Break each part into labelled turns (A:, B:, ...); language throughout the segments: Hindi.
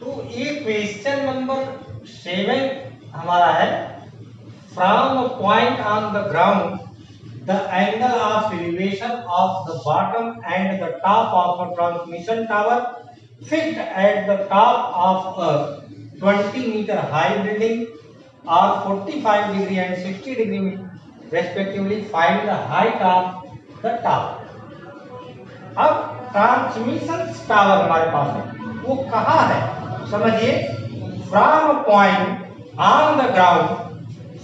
A: तो ये क्वेश्चन नंबर 7 हमारा है। From a point on the ground the angle of elevation of the bottom and the top of a transmission tower fixed at the top of a 20 metre high building और 45 degree and 60 degree respectively find the height of the tower. अब ट्रांसमिशन टावर हमारे पास है, वो कहाँ है समझिए। From a point on the ground,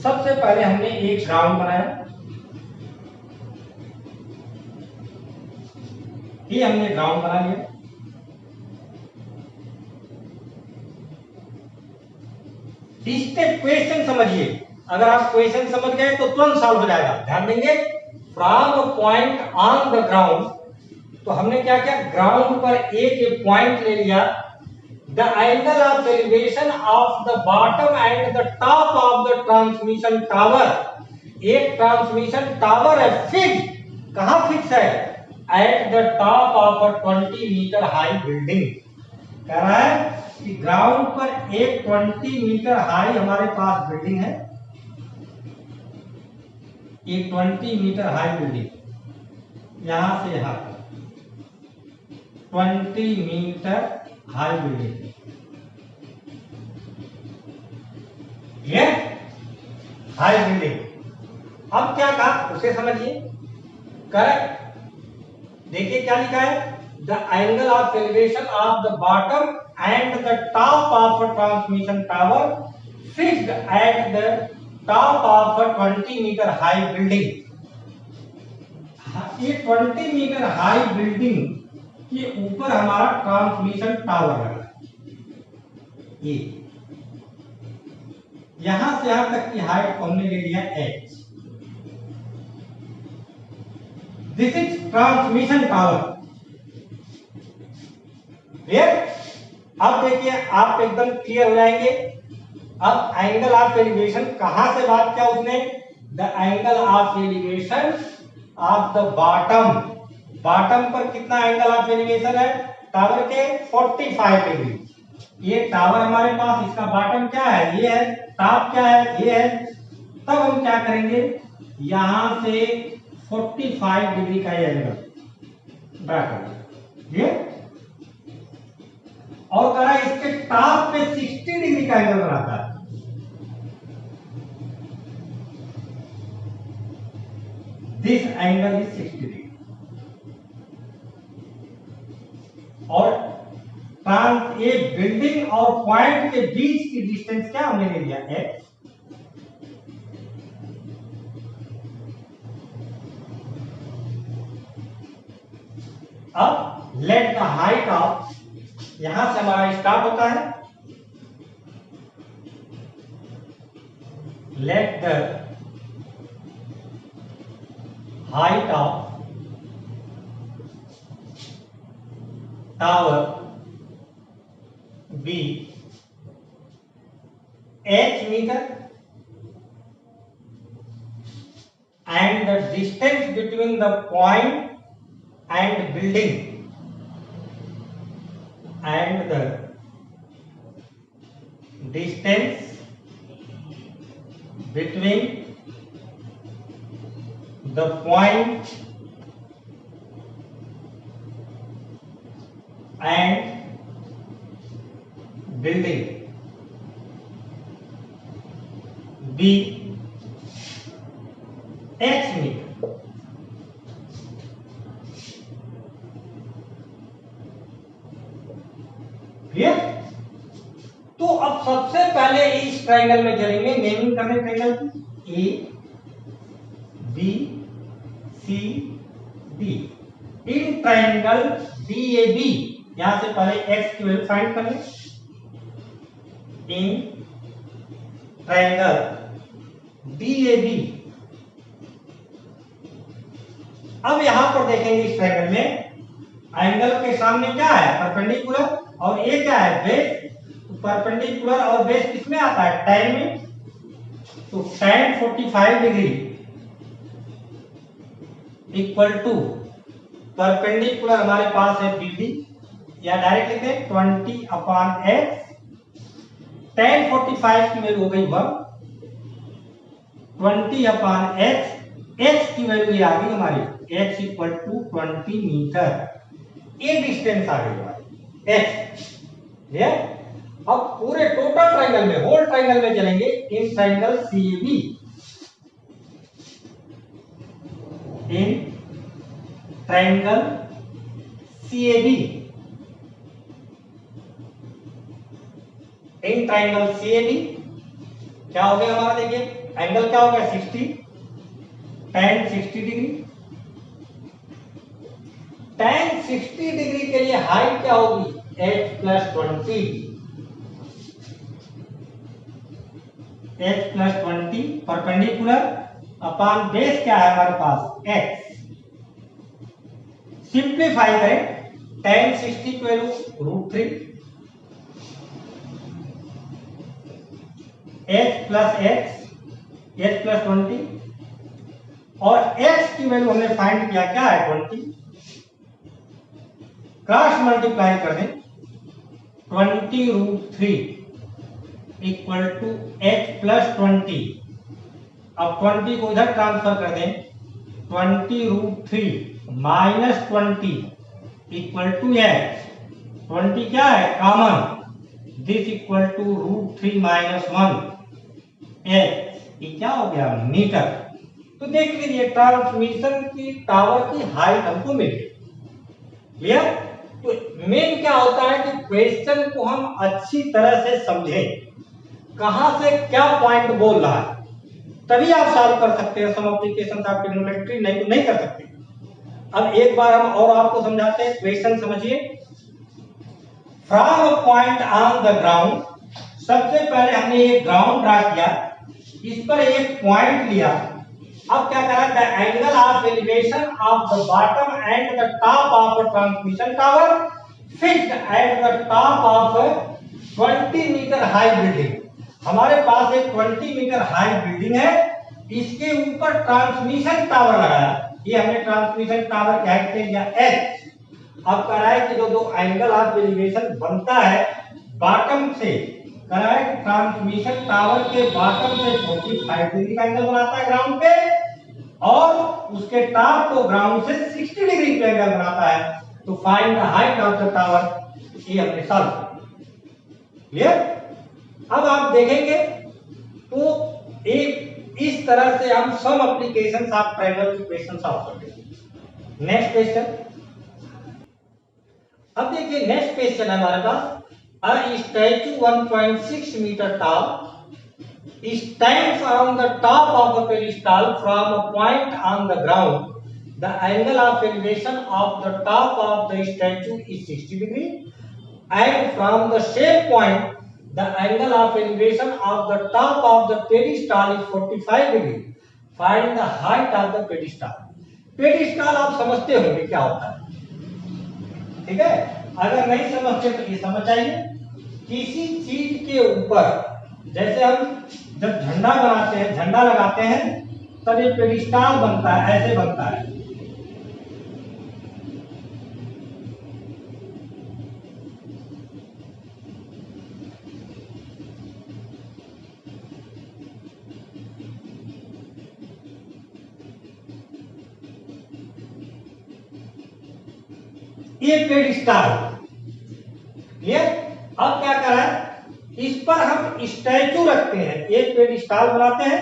A: सबसे पहले हमने एक ग्राउंड बनाया, ये हमने ग्राउंड बना लिया। स्टेप क्वेश्चन समझिए, अगर आप क्वेश्चन समझ गए तो तुरंत सॉल्व हो जाएगा। ध्यान देंगे, from a point on the ground, तो हमने क्या किया, ग्राउंड पर एक पॉइंट ले लिया। The angle of elevation of the bottom and the top of the transmission tower, एक ट्रांसमिशन टावर है फिक्स, कहां फिक्स है, at the top of a 20 metre high building. कह रहा है कि ग्राउंड पर एक 20 मीटर हाई हमारे पास बिल्डिंग है, एक 20 मीटर हाई बिल्डिंग, यहां से यहां 20 मीटर हाई बिल्डिंग, ये हाई बिल्डिंग। अब क्या कहा उसे समझिए, करेक्ट। देखिए क्या लिखा है, the angle of elevation of the bottom and the top of a transmission tower fixed at the top of a 20 metre high building. ये 20 मीटर हाई बिल्डिंग के ऊपर हमारा ट्रांसमिशन टावर लगा, ये यहां से यहां तक की हाइट को हमने ले लिया h। This is transmission tower, clear. अब देखिए आप एकदम क्लियर हो जाएंगे। अब एंगल ऑफ एलिवेशन कहां से बात किया उसने, the angle of elevation of the bottom, bottom पर कितना एंगल ऑफ एलिवेशन है टावर के, 45 डिग्री। ये टावर हमारे पास, इसका बॉटम क्या है, ये है, टॉप क्या है, ये है। तब हम क्या करेंगे, यहां से 45 डिग्री का ये एंगल ड्रा करेंगे, ये और करा इसके टॉप पे 60 डिग्री का एंगल बनाता है। This angle is 60 degree. और ये बिल्डिंग और पॉइंट के बीच की डिस्टेंस क्या हमने ले लिया, x। अब लेट द हाइट ऑफ, यहां से हमारा स्टार्ट होता है, let the height of tower be h metre and the distance between the point and building and the distance between the point and building be x metre. Clear. तो अब सबसे पहले इस ट्रायंगल में चलेंगे, नेमिंग करने ट्रायंगल की, A B C D. In triangle D A B, यहां से पहले x की वैल्यू फाइंड करें। In triangle D A B, अब यहां पर देखेंगे इस ट्रायंगल में एंगल के सामने क्या है, परपेंडिकुलर, और ये क्या है, बेस। तो परपेंडिकुलर और बेस किसमें आता है, tan में। तो tan 45 degree equal to perpendicular हमारे पास है BD, या डायरेक्ट लिखते हैं 20/x tan 45 की वैल्यू हो गई 1, 20/x, x की वैल्यू आ गई हमारी x इक्वल टू 20 मीटर। ये डिस्टेंस आ गई हमारी x। ये अब पूरे टोटल ट्रायंगल में, होल ट्रायंगल में चलेंगे। In triangle CAB, in triangle CAB, in triangle CAB क्या हो गया हमारा, देखिए एंगल क्या हो गया 60, tan 60 डिग्री। tan 60 डिग्री के लिए हाइट क्या होगी, h + 20, h + 20 perpendicular upon base क्या है हमारे पास x। सिंप्लीफाई करें, tan 60 की वैल्यू √3, h + x, h + 20, और x की वैल्यू हमने फाइंड किया क्या है 20, क्रॉस मल्टीप्लाई कर दें 20√3 इक्वल टू h + 20। अब 20 को इधर ट्रांसफर कर दें, 20√3 - 20 इक्वल टू h, 20 क्या है common, this equal to √3 - 1 h, ये क्या हो गया मीटर। तो देख लीजिए ट्रांसमिशन की टावर की हाइट हमको मिल गई। क्लियर। तो मेन क्या होता है कि क्वेश्चन को हम अच्छी तरह से समझें, कहां से क्या पॉइंट बोल रहा है, तभी आप सॉल्व कर सकते हैं। सम एप्लीकेशंस आप ट्रिग्नोमेट्री नहीं तो नहीं कर सकते। अब एक बार हम और आपको समझाते हैं, क्वेश्चन समझिए। From a point on the ground, सबसे पहले हमने ये ग्राउंड ड्रा किया, इस पर एक पॉइंट लिया। अब क्या करा, the angle of elevation of the bottom and the top of a transmission tower fixed at the top of 20 metre high building. हमारे पास एक 20 मीटर हाई बिल्डिंग है, इसके ऊपर ट्रांसमिशन टावर लगाया। ये हमने ट्रांसमिशन टावर क्या किया h। अब कह रहा है कि जो दो एंगल ऑफ एलिवेशन बनता है बॉटम से, कह रहा है कि ट्रांसमिशन टावर के बॉटम से 45 डिग्री का एंगल बनाता है ग्राउंड पे, और उसके टॉप को ग्राउंड से 60 डिग्री पे एंगल बनाता है। तो find the height of the tower, ये हमने सॉल्व किया। क्लियर। अब आप देखेंगे तो एक इस तरह से हम सम एप्लीकेशंस ऑफ ट्रायंगल के क्वेश्चन सॉल्व करेंगे। नेक्स्ट क्वेश्चन, अब देखिए नेक्स्ट क्वेश्चन है हमारे पास। A statue 1.6 metre tall stands on the top of a pedestal from a point on the ground. The angle of elevation of the top of the statue is 60 degree, and from the same point the angle of elevation of the top of the pedestal is 45 degree. Find the height of the pedestal. pedestal आप समझते होंगे क्या होता है, ठीक है। अगर नहीं समझते तो ये समझ आइए। किसी चीज के ऊपर, जैसे हम जब झंडा बनाते हैं, झंडा लगाते हैं, तब ये पेडिस्टाल बनता है, ऐसे बनता है। ये पेडिस्टाल, ये अब क्या कर रहा है, इस पर हम स्टैचू रखते हैं, एक पेडिस्टाल बनाते हैं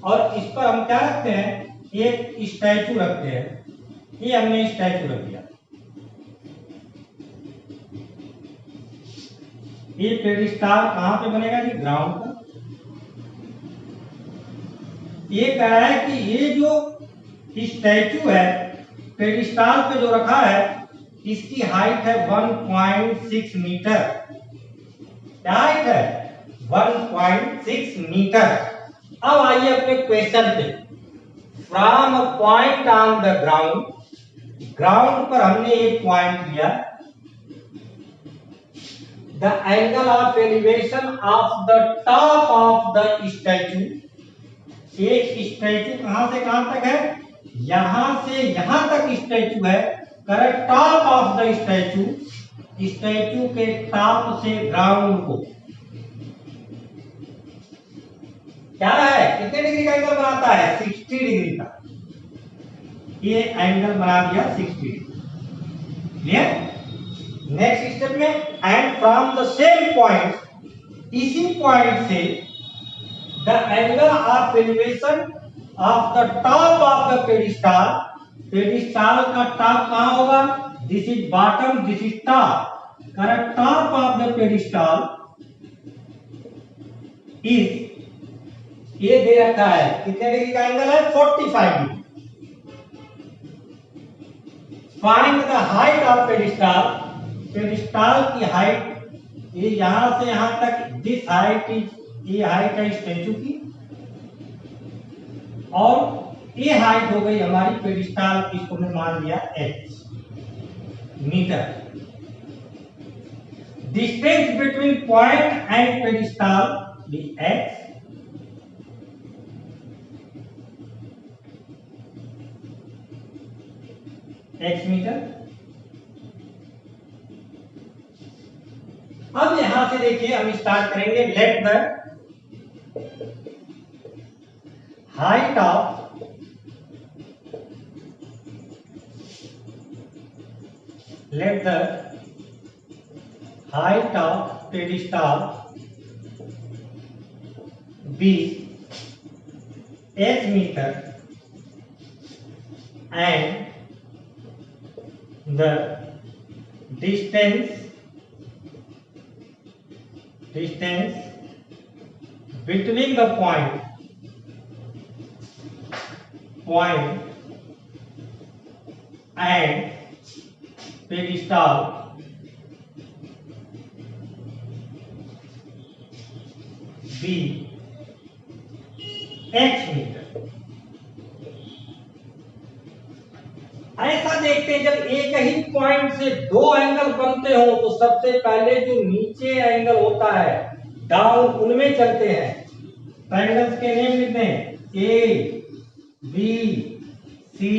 A: और इस पर हम क्या रखते हैं, एक स्टैचू रखते हैं। ये हमने स्टैचू रख दिया। ये पेडिस्टाल कहां पे बनेगा जी, ग्राउंड पर। ये कह रहा है कि ये जो स्टैचू है पेडिस्टाल पे जो रखा है, इसकी हाइट है 1.6 मीटर। क्या हाइट है, 1.6 मीटर। अब आइए अपने क्वेश्चन पे। From a point on the ground, ground पर हमने एक पॉइंट लिया। The angle of elevation of the top of the statue, एक स्टैचू कहां से कहां तक है, यहां से यहां तक स्टैचू है। Correct, top of the statue, statue के टॉप से ग्राउंड को क्या है, कितने डिग्री का एंगल बनाता है, 60 डिग्री का। ये एंगल बना दिया 60 डिग्री। क्लियर। नेक्स्ट स्टेप में, and from the same point, इसी पॉइंट से the angle of elevation of the top of the pedestal, pedestal का टॉप कहां होगा, this is bottom, this is top, correct, top of the pedestal is, ये दे रखा है कितने डिग्री का एंगल है, 45 degree. Find the height of pedestal, pedestal की हाइट, ये यहां से यहां तक, दिस हाइट इज, ये हाइट है स्टैचू की, और ये हाइट हो गई हमारी पेडिस्टल की, इसको मैं मान लिया h metre. Distance between point and pedestal भी x, x मीटर। अब यहां से देखिए हम स्टार्ट करेंगे, let the height of pedestal be h meter and the distance between the point and pedestal be h metre. ऐसा देखते हैं, जब एक ही पॉइंट से दो एंगल बनते हो तो सबसे पहले जो नीचे एंगल होता है डाउन, उनमें चलते हैं। ट्रायंगल्स के नेम लिखते हैं, ए बी सी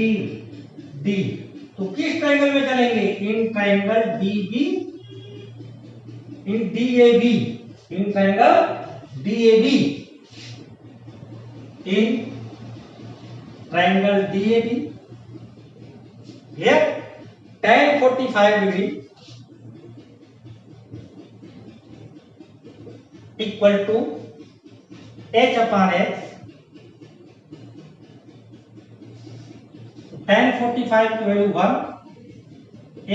A: डी। तो किस ट्रायंगल में चलेंगे, in triangle dB, in DAB, in triangle DAB, in triangle DAB. Here tan 45 degree equal to h upon x, tan 45 की value 1,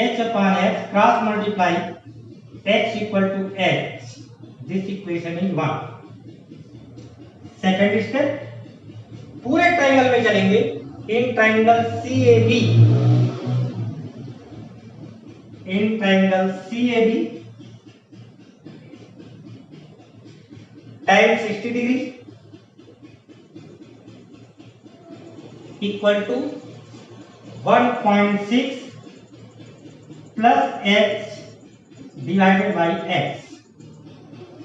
A: h upon x cross multiply x equal to h, this equation is 1। Second step, पूरे ट्रायंगल में चलेंगे, in triangle CAB, in triangle CAB tan 60 degree equal to 1.6 plus h divided by x।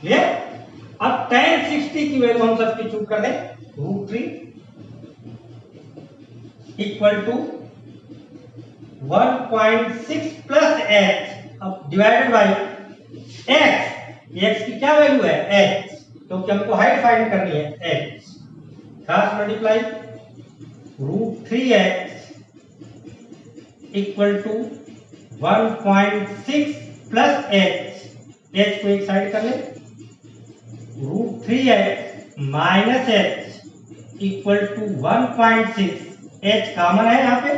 A: Clear. अब tan 60 की वैल्यू हम सब्स्टिट्यूट कर दें, √3 इक्वल टू 1.6 प्लस h, अब डिवाइडेड बाई x, x की क्या वैल्यू है, h, क्योंकि हमको हाइट फाइंड करनी है, h cross multiply √3h equal to 1.6 plus h, h को एक साइड कर ले, √3h minus h equal to 1.6, h common है यहाँ पे,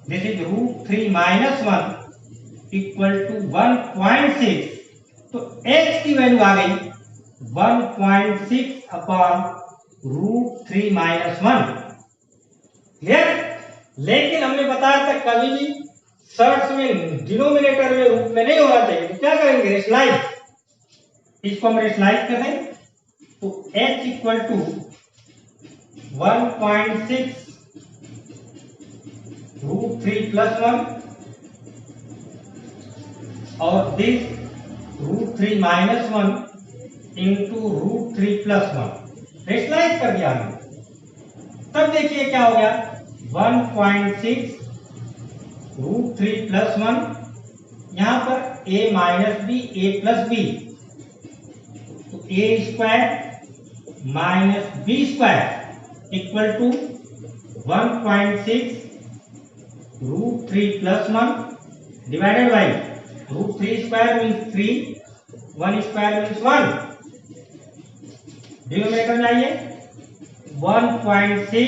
A: this is √3 minus 1 equal to 1.6, तो h की वैल्यू आ गई 1.6 अपॉन √3 माइनस 1। क्लियर। लेकिन हमने बताया था कभी भी शर्ट्स में डिनोमिनेटर में रूप में नहीं होना चाहिए, तो क्या करेंगे, रेशनलाइज, इसको हम रेशनलाइज कर दें, तो h इक्वल टू 1.6 √3 प्लस 1 और this √3 minus 1 into √3 plus 1, rationalise कर दिया हमने। तब देखिए क्या हो गया, 1.6 √3 प्लस 1, यहां पर a minus B, a plus B, तो a square minus B square equal to 1.6 root 3 plus 1 divided by root 3 square means 3, 1 square means 1, denominator में आइए 1.6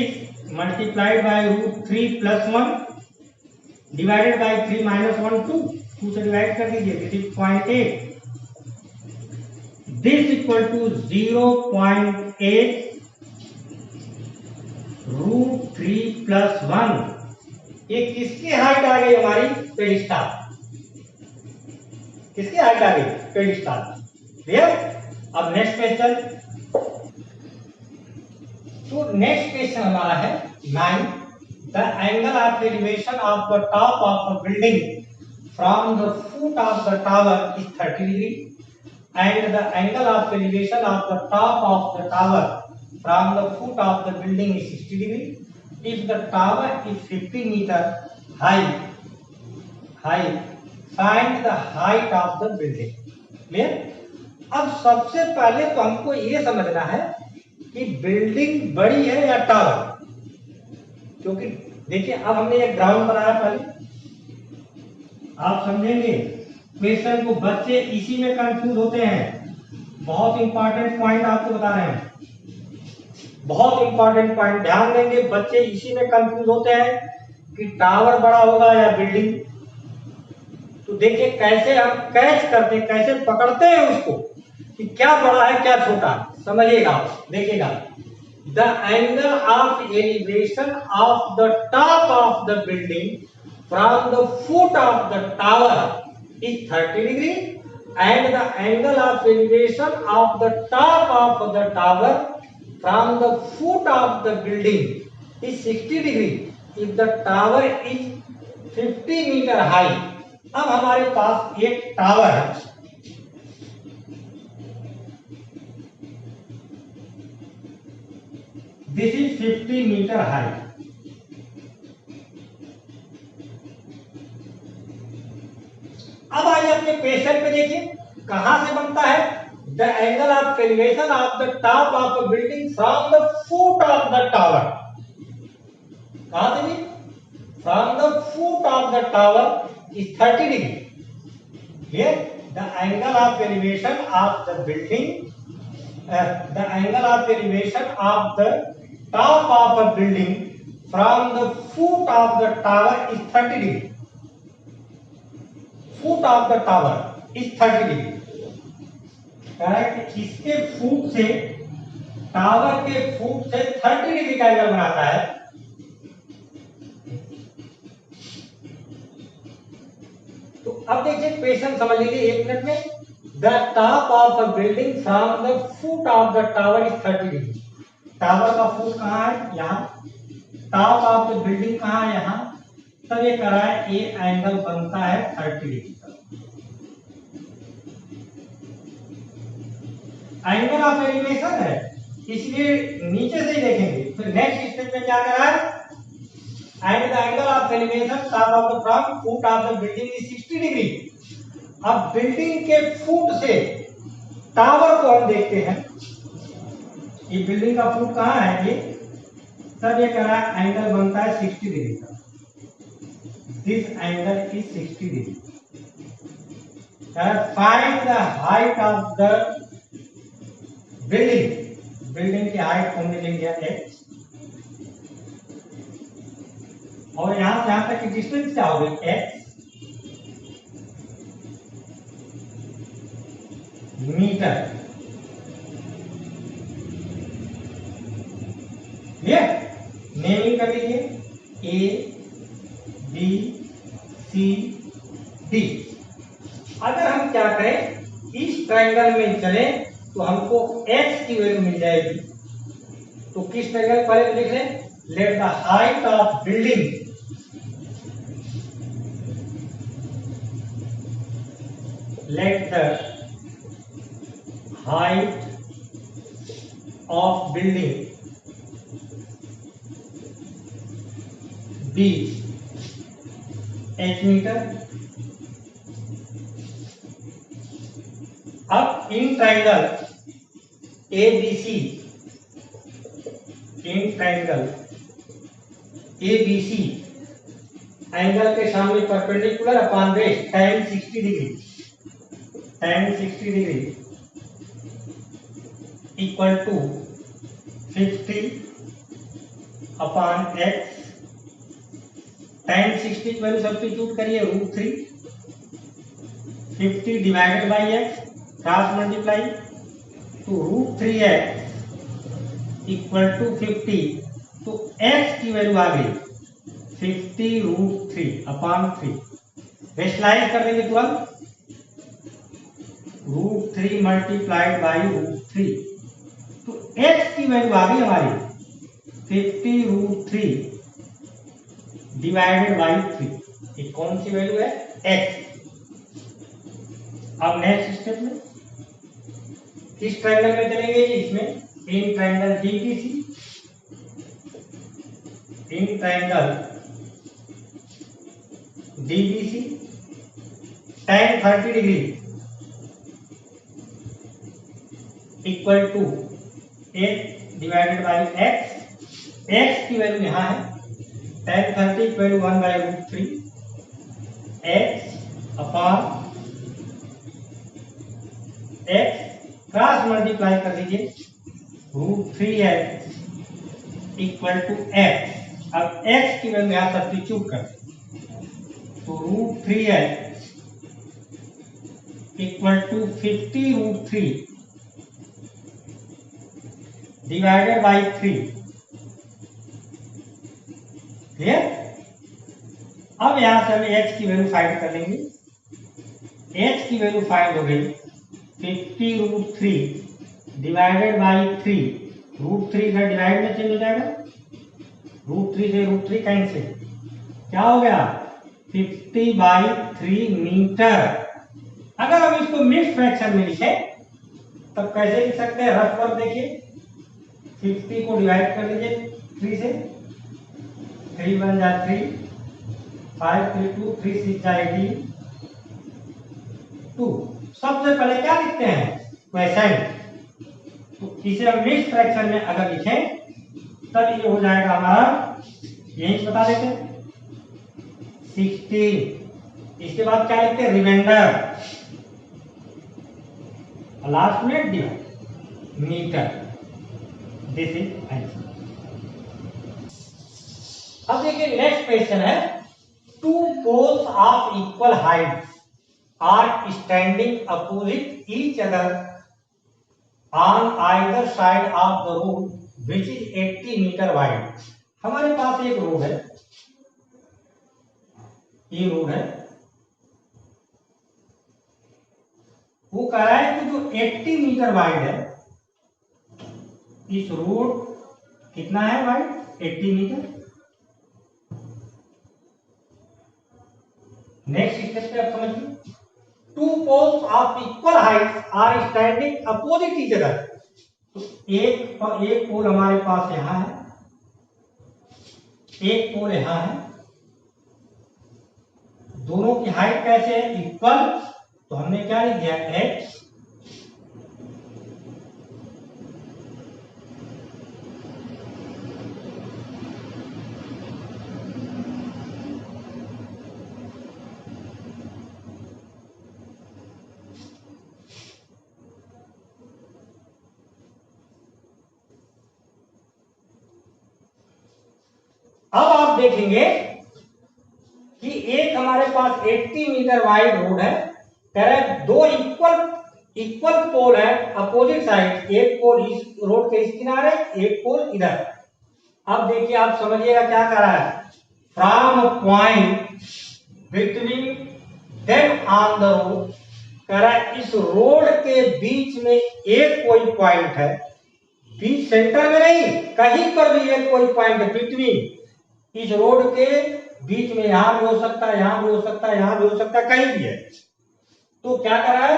A: multiplied by root 3 plus 1 divided by 3 minus 1 2 से डिवाइड कर दीजिए, this is 0.8, this equal to 0.8 root 3 plus 1। ये किसकी हाइट आ गई हमारी? पेडिस्टल। किसकी हाइट आ गई? पेडिस्टल। क्लियर? अब नेक्स्ट क्वेश्चन। तो नेक्स्ट क्वेश्चन हमारा है 9। The angle of elevation of the top of a building from the foot of the tower is 30 degree and the angle of elevation of the top of the tower from the foot of the building is 60 degree. If the tower is 50 meter high, find the height of the building. Clear? अब सबसे पहले तो हमको ये समझना है कि बिल्डिंग बड़ी है या टावर, क्योंकि देखिए अब हमने एक ग्राउंड बनाया, पहले आप समझेंगे क्वेश्चन को, बच्चे इसी में कंफ्यूज होते हैं। बहुत इंपॉर्टेंट पॉइंट आपको बता रहे हैं, बहुत इंपॉर्टेंट पॉइंट, ध्यान देंगे। बच्चे इसी में कंफ्यूज होते हैं कि टावर बड़ा होगा या बिल्डिंग। तो देखिए कैसे हम कैच करते हैं, कैसे पकड़ते हैं उसको कि क्या बड़ा है क्या छोटा है, समझिएगा, देखिएगा। The angle of elevation of the top of the building from the foot of the tower is 30 degree and the angle of elevation of the top of the tower from the foot of the building is 60 degree if the tower is 50 meter high। अब हमारे पास एक टावर है, this is 50 meter high। अब आइए अपने क्वेश्चन पे देखिए कहां से बनता है। The angle of elevation of the top of a building from the foot of the tower, कहां से भी? From the foot of the tower is 30 degree. ये the angle of elevation of the building, the angle of elevation of the top of a building from the foot of the tower is 30 degree. Foot of the tower is 30 degree. Correct? इसके फुट से, टावर के फुट से 30 डिग्री का एंगल बनाता है। तो अब देखिए क्वेश्चन समझ लीजिए 1 मिनट में। The top of a building from the foot of the tower is 30 degree. Tower का फुट कहाँ है? यहाँ। टॉप ऑफ द बिल्डिंग कहाँ है? यहाँ। तब ये करा है, ये एंगल बनता है 30 डिग्री का। एंगल ऑफ एलिवेशन है, इसलिए नीचे से ही देखेंगे। फिर नेक्स्ट स्टेप में क्या करा है? And the angle of elevation top of the from foot of the building is 60 degree. अब बिल्डिंग के फुट से टावर को हम देखते हैं, ये बिल्डिंग का फुट कहाँ है? ये। तब ये करा एंगल बनता है 60 डिग्री का। This angle is 60 degree. Find the height of the building. Building की हाइट हमने ले लिया x, और यहां से यहां तक की डिस्टेंस क्या होगी? x metre. ये नेमिंग कर लीजिए A B C D। अगर हम क्या करें, इस ट्रायंगल में चलें तो हमको x की वैल्यू मिल जाएगी। तो किस ट्रायंगल पहले लिख लें? Let the height of building, let the height of building be h metre. अब in triangle ABC in triangle ABC angle के सामने perpendicular upon base tan 60 degree equal to 50 upon x। tan 60 की वैल्यू सब्स्टिट्यूट करिए √3, 50 divided by x cross multiply तो √3x इक्वल टू 50, तो x की वैल्यू आ गई 50 √3 अपॉन 3। रेशनलाइज कर देंगे तुरंत, √3 मल्टीप्लाइड बाई √3, तो x की वैल्यू आ गई हमारी 50 √3 डिवाइडेड बाई 3। ये कौन सी वैल्यू है? x। अब नेक्स्ट स्टेप में किस ट्रायंगल में चलेंगे जी? इसमें in triangle DBC, in triangle DBC tan 30 degree equal to 8 divided by x की वैल्यू यहाँ है tan 30 की value 1/√3 x upon x cross multiply कर दीजिए √3x इक्वल टू x। अब x की वैल्यू यहाँ सब्स्टिट्यूट कर तो √3x equal to 50 √3 divided by 3। Clear? अब यहां से हमें x की वैल्यू फाइंड कर लेंगे। x की वैल्यू फाइंड हो गई 50 √3 डिवाइडेड बाई 3। √3 इधर डिवाइड में चेंज हो जाएगा, √3 से √3 कैंसिल, क्या हो गया 50/3 मीटर। अगर हम इसको मिक्स फ्रैक्शन में लिखें तब कैसे लिख सकते हैं? रफ वर्क देखिए, 50 को डिवाइड कर लीजिए 3 से, 3 1 जा 3, 5 3 2, 3 6 जा 18 2। सबसे पहले क्या लिखते हैं? क्वेश्चन। तो इसे हम मिक्स फ्रैक्शन में अगर लिखें तब ये हो जाएगा हमारा, यही बता देते हैं 16। इसके बाद क्या लिखते हैं? रिमाइंडर, लास्ट में divide metre. This is answer. अब देखिए नेक्स्ट क्वेश्चन है, two poles of equal height are standing opposite each other on either side of the road which is 80 metre wide. हमारे पास एक रोड है, ये रोड है, वो कह रहा है कि जो 80 मीटर वाइड है, इस रोड कितना है वाइड? 80 मीटर। नेक्स्ट स्टेप पे आप समझिए, two poles of equal height are standing opposite each other. तो एक पोल हमारे पास यहां है, एक पोल यहां है, दोनों की हाइट कैसे है? इक्वल। तो हमने क्या लिख दिया? x। अब आप देखेंगे कि एक हमारे पास 80 मीटर वाइड रोड है, कह रहे दो इक्वल पोल है अपोजिट साइड, एक पोल इस रोड के इस किनारे, एक पोल इधर। अब देखिए, आप समझिएगा क्या कर रहा है, from point between them on the road, कह रहा है इस रोड के बीच में एक कोई पॉइंट है, बीच सेंटर में नहीं, कहीं पर भी एक कोई पॉइंट है बिटवीन, इस रोड के बीच में, यहां भी हो सकता है, यहां भी हो सकता है, यहां भी हो सकता है, कहीं भी है। तो क्या कर रहा है?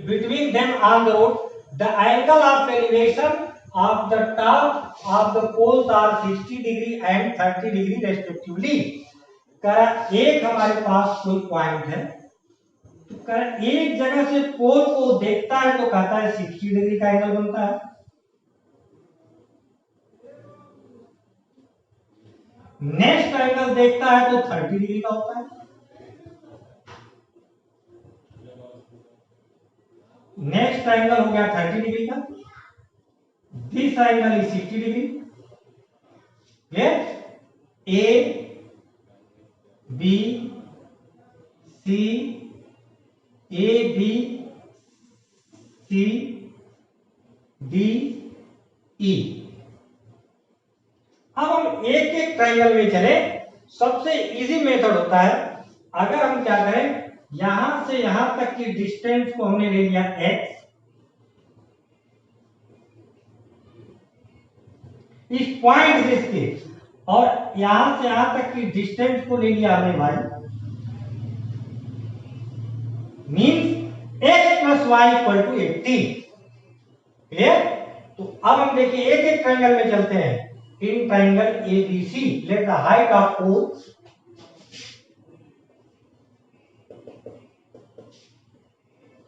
A: Between them on the road the angle of elevation of the top of the poles are 60 degree and 30 degree respectively. कह रहा एक हमारे पास कोई पॉइंट है, एक जगह से पोल को देखता है तो कहता है 60 डिग्री का एंगल बनता है। नेक्स्ट एंगल देखता है तो 30 डिग्री का होता है। नेक्स्ट एंगल हो गया 30 डिग्री का। This angle is 60 degree. A B C, A B C D E. अब हम एक एक ट्राइंगल में चले। सबसे इजी मेथड होता है, अगर हम क्या करें, यहां से यहां तक की डिस्टेंस को हमने ले लिया x, इस पॉइंट से इसके, और यहां से यहां तक की डिस्टेंस को ले लिया हमने y, means x plus Y equal to 80। Clear? तो अब हम देखिए एक एक ट्राइंगल में चलते हैं। In triangle ABC, let the height of poles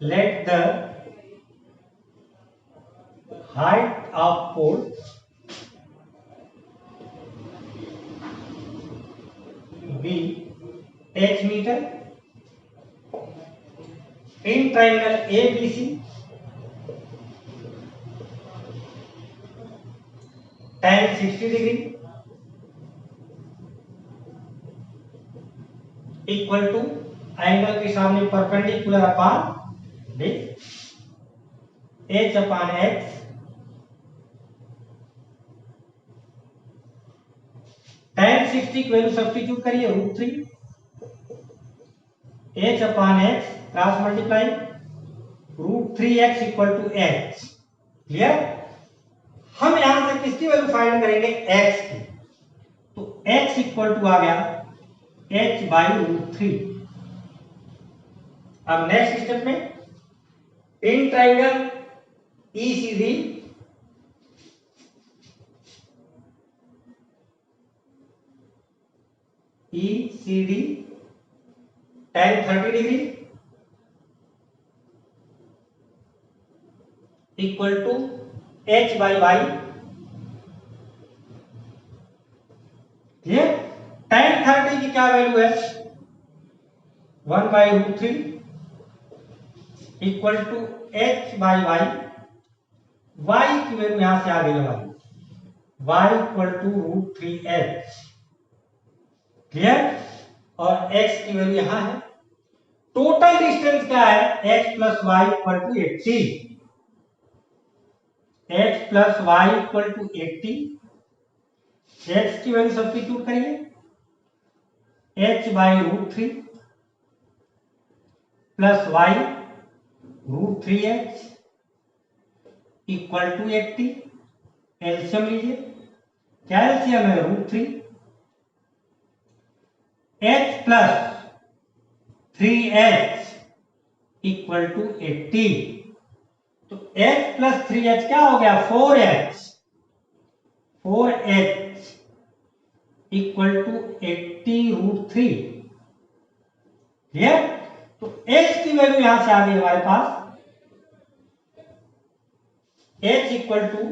A: let the height of pole be h meter in triangle ABC, tan 60 degree equal to angle के सामने perpendicular upon this h upon x, tan 60 की वैल्यू सब्स्टिट्यूट करिए √3, h upon x cross multiply √3x equal to x। Clear? हम यहां से किसकी वैल्यू फाइंड करेंगे, x की। तो x इक्वल टू आ गया h बाई √3। अब नेक्स्ट स्टेप में in triangle ECD tan 30 degree equal to h by y। Clear? tan 30 की क्या वैल्यू है, 1 by √3 equal to h by y। y की वैल्यू यहां से आ गई हमारी, y equal to √3h। Clear? और x की वैल्यू यहां है। टोटल डिस्टेंस क्या है, x plus Y equal to 80। x plus Y equal to 80। x की वैल्यू सब्स्टिट्यूट करिए, h by √3 plus Y √3h equal to 80। LCM लीजिए, क्या एलसीएम है, √3, h plus 3h equal to 80। तो h प्लस 3h क्या हो गया, 4h इक्वल टू 80 √3। क्लियर? तो h की वैल्यू यहां से आ गई हमारे पास, h equal to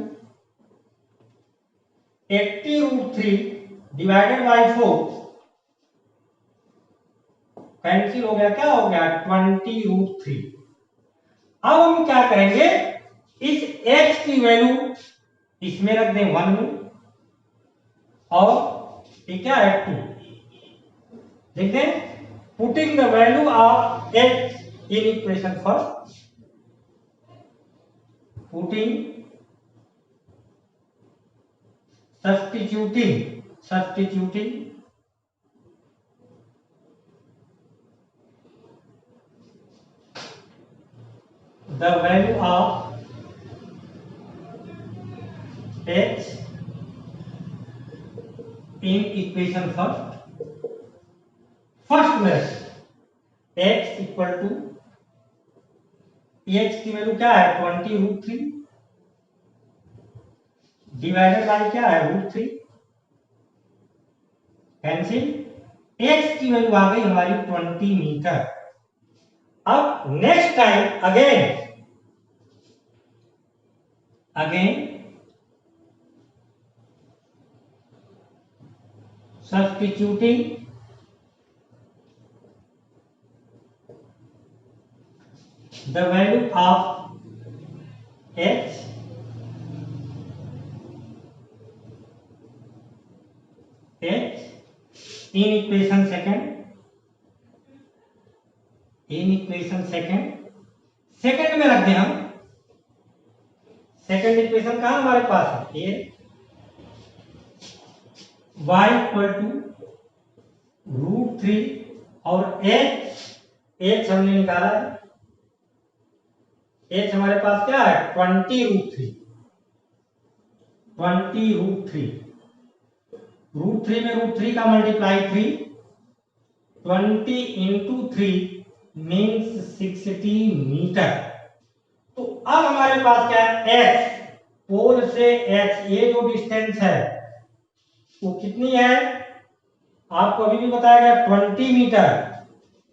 A: 80 √3 divided by 4, cancel हो गया, क्या हो गया, 20 √3। अब हम क्या करेंगे, इस h की वैल्यू इसमें रख दें 1 में, और ये क्या है 2। लिख दें, putting the value of h in equation first, putting substituting the value of h in equation first में x इक्वल टू, h की वैल्यू क्या है, 20 √3 डिवाइडेड बाय क्या है, √3, कैंसिल। x की वैल्यू आ गई हमारी 20 मीटर। अब next time again substituting the value of x in equation second में रख दें हम। सेकंड इक्वेशन कहां हमारे पास है, ये y इक्वल टू √3 और h हमने निकाला है, h हमारे पास क्या है 20√3 √3 में √3 का मल्टीप्लाई 3, 20 इंटू 3 मीन्स 60 मीटर। तो अब हमारे पास क्या है, x पोल से x ये जो डिस्टेंस है वो कितनी है, आपको अभी भी बताया गया 20 मीटर,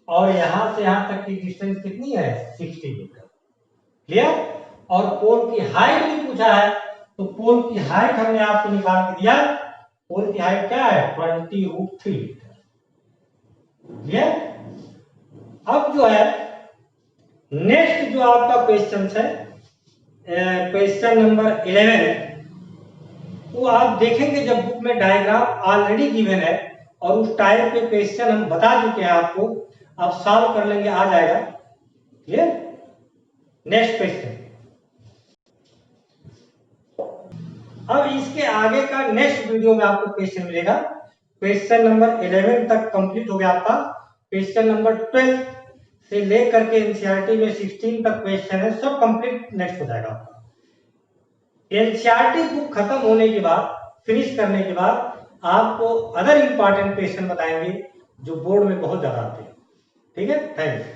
A: और यहां से यहां तक की डिस्टेंस कितनी है 60 मीटर। क्लियर। और पोल की हाइट भी पूछा है, तो पोल की हाइट हमने आपको निकाल के दिया, पोल की हाइट क्या है 20√3 मीटर। क्लियर। अब जो है नेक्स्ट जो आपका क्वेश्चन है, क्वेश्चन नंबर 11, वो आप देखेंगे जब बुक में डायग्राम ऑलरेडी गिवन है और उस टाइप के क्वेश्चन हम बता चुके हैं आपको, आप सॉल्व कर लेंगे, आ जाएगा। क्लियर। नेक्स्ट क्वेश्चन, अब इसके आगे का नेक्स्ट वीडियो में आपको क्वेश्चन मिलेगा। क्वेश्चन नंबर 11 तक कंप्लीट हो गया आपका। क्वेश्चन नंबर 12 से लेकर के एनसीईआरटी में 16 तक क्वेश्चन है, सब कंप्लीट नेक्स्ट हो जाएगा आपका। एनसीईआरटी बुक खत्म होने के बाद, फिनिश करने के बाद आपको अदर इंपॉर्टेंट क्वेश्चन बताएंगे जो बोर्ड में बहुत ज्यादा आते हैं। ठीक है, थैंक्स।